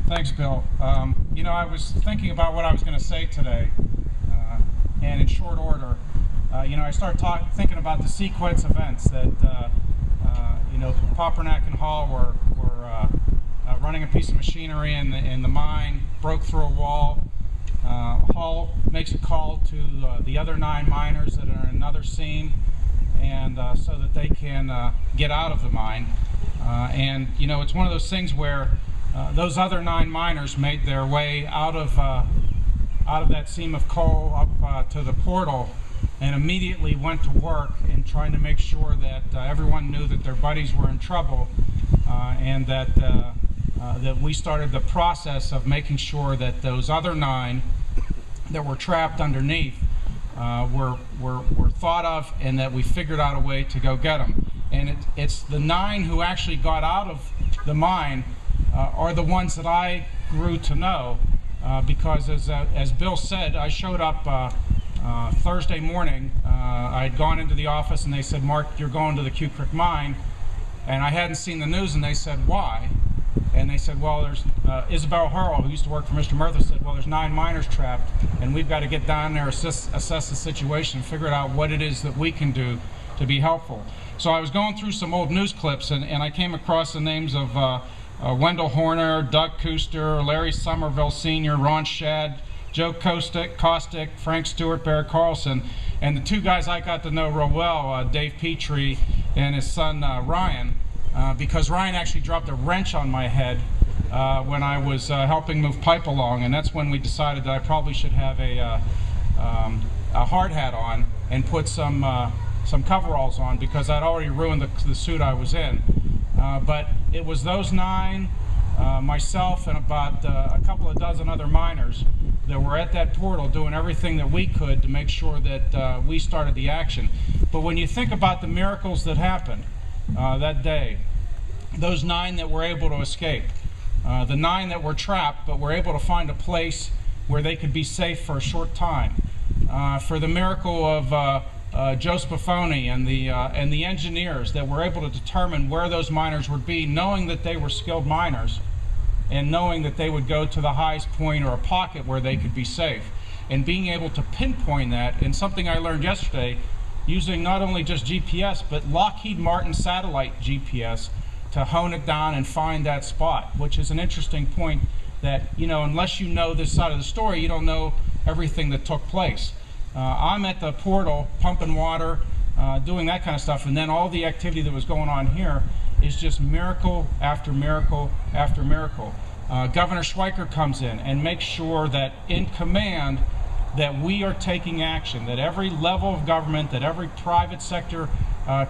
Thanks, Bill. You know, I was thinking about what I was going to say today, and in short order, you know, I started thinking about the sequence events that, you know, Papernak and Hall were running a piece of machinery in the mine, broke through a wall. Hall makes a call to the other 9 miners that are in another seam, and so that they can get out of the mine. And you know, it's one of those things where those other 9 miners made their way out of that seam of coal up to the portal, and immediately went to work in trying to make sure that everyone knew that their buddies were in trouble, and that that we started the process of making sure that those other 9 that were trapped underneath were thought of, and that we figured out a way to go get them. And it's the 9 who actually got out of the mine are the ones that I grew to know, because as Bill said, I showed up Thursday morning. I had gone into the office and they said, "Mark, you're going to the Q Creek mine," and I hadn't seen the news, and they said, "Why?" And they said, "Well, there's Isabel Hurl, who used to work for Mr. Murtha, said, well, there's 9 miners trapped, and we've got to get down there, assess the situation, figure out what it is that we can do to be helpful." So I was going through some old news clips, and I came across the names of Wendell Horner, Doug Kuster, Larry Somerville Sr., Ron Shad, Joe Kostick, Frank Stewart, Barrett Carlson, and the 2 guys I got to know real well, Dave Petrie and his son Ryan, because Ryan actually dropped a wrench on my head when I was helping move pipe along, and that's when we decided that I probably should have a hard hat on and put some coveralls on, because I'd already ruined the suit I was in. But it was those 9, myself, and about a couple of dozen other miners that were at that portal doing everything that we could to make sure that we started the action. But when you think about the miracles that happened that day, those 9 that were able to escape, the 9 that were trapped but were able to find a place where they could be safe for a short time, for the miracle of Joe Spafoni and the engineers that were able to determine where those miners would be, knowing that they were skilled miners and knowing that they would go to the highest point or a pocket where they could be safe, and being able to pinpoint that. And something I learned yesterday, using not only just GPS but Lockheed Martin satellite GPS to hone it down and find that spot, which is an interesting point that, you know, unless you know this side of the story, you don't know everything that took place. I'm at the portal pumping water, doing that kind of stuff, and then all the activity that was going on here is just miracle after miracle after miracle. Governor Schweiker comes in and makes sure that in command that we are taking action, that every level of government, that every private sector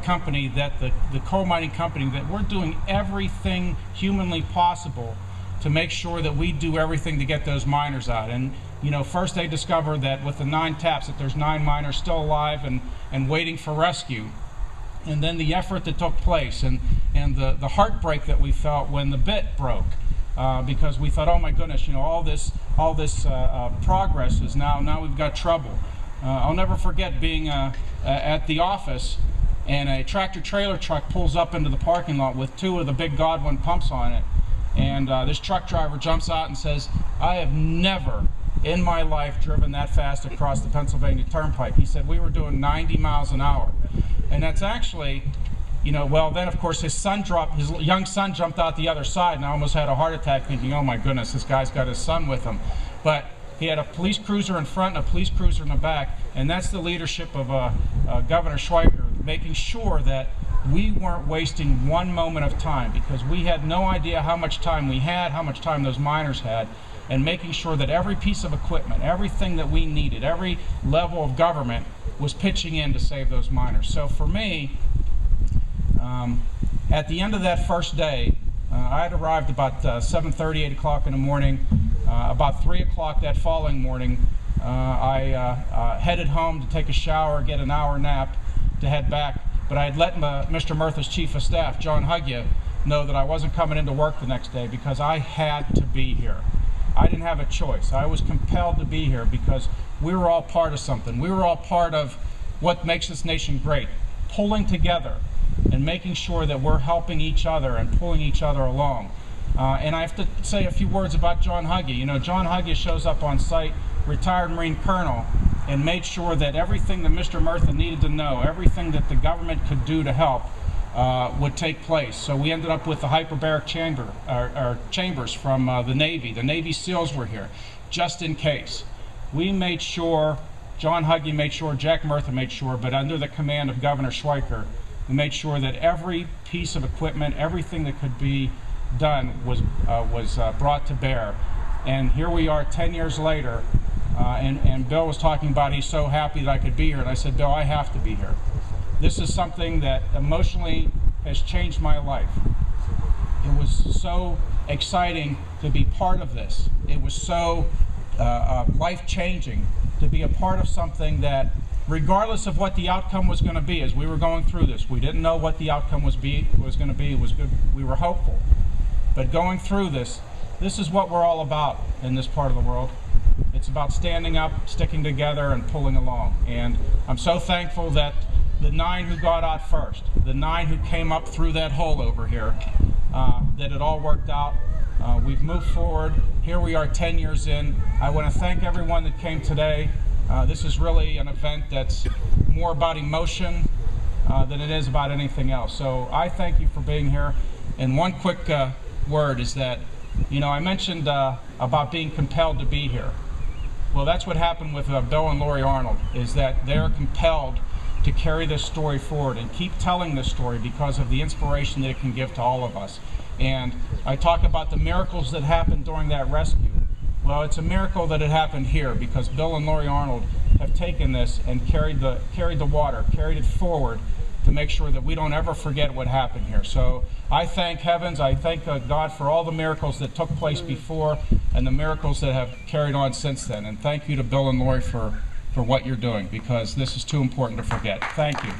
company, that the coal mining company, that we're doing everything humanly possible to make sure that we do everything to get those miners out. And you know, first they discover that with the 9 taps that there's 9 miners still alive and waiting for rescue. And then the effort that took place, and the heartbreak that we felt when the bit broke, because we thought, oh my goodness, you know, all this progress is now we've got trouble. I'll never forget being at the office, and a tractor trailer truck pulls up into the parking lot with 2 of the big Godwin pumps on it, and this truck driver jumps out and says, "I have never in my life driven that fast across the Pennsylvania Turnpike." He said we were doing 90 miles an hour. And that's actually, you know, well, then of course his young son jumped out the other side, and I almost had a heart attack thinking, oh my goodness, this guy's got his son with him. But he had a police cruiser in front and a police cruiser in the back, and that's the leadership of Governor Schweiker, making sure that we weren't wasting one moment of time, because we had no idea how much time we had, how much time those miners had, and making sure that every piece of equipment, everything that we needed, every level of government was pitching in to save those miners. So for me, at the end of that first day, I had arrived about 7:30, 8 o'clock in the morning. About 3 o'clock that following morning, I headed home to take a shower, get an hour nap, to head back. But I had let Mr. Murtha's Chief of Staff, John Huggia, know that I wasn't coming into work the next day, because I had to be here. I didn't have a choice. I was compelled to be here because we were all part of something. We were all part of what makes this nation great, pulling together and making sure that we're helping each other and pulling each other along. And I have to say a few words about John Huggie. You know, John Huggie shows up on site, retired Marine Colonel, and made sure that everything that Mr. Murtha needed to know, everything that the government could do to help, would take place. So we ended up with the hyperbaric chambers from the Navy. The Navy SEALs were here, just in case. We made sure, John Huggie made sure, Jack Murtha made sure, but under the command of Governor Schweiker, we made sure that every piece of equipment, everything that could be done was brought to bear. And here we are 10 years later, and Bill was talking about he's so happy that I could be here, and I said, Bill, I have to be here. This is something that emotionally has changed my life. It was so exciting to be part of this. It was so life-changing to be a part of something that, regardless of what the outcome was going to be, as we were going through this, we didn't know what the outcome was going to be. It was good. We were hopeful. But going through this is what we're all about in this part of the world. It's about standing up, sticking together, and pulling along. And I'm so thankful that the 9 who got out first, the 9 who came up through that hole over here, that it all worked out. We've moved forward. Here we are 10 years in. I want to thank everyone that came today. This is really an event that's more about emotion than it is about anything else. So I thank you for being here. And one quick word is that, you know, I mentioned about being compelled to be here. Well, that's what happened with Bill and Lori Arnold, is that they're compelled to carry this story forward and keep telling this story because of the inspiration that it can give to all of us. And I talk about the miracles that happened during that rescue. Well, it's a miracle that it happened here because Bill and Lori Arnold have taken this and carried the water, carried it forward to make sure that we don't ever forget what happened here. So I thank heavens, I thank God for all the miracles that took place before and the miracles that have carried on since then. And thank you to Bill and Lori for what you're doing, because this is too important to forget. Thank you.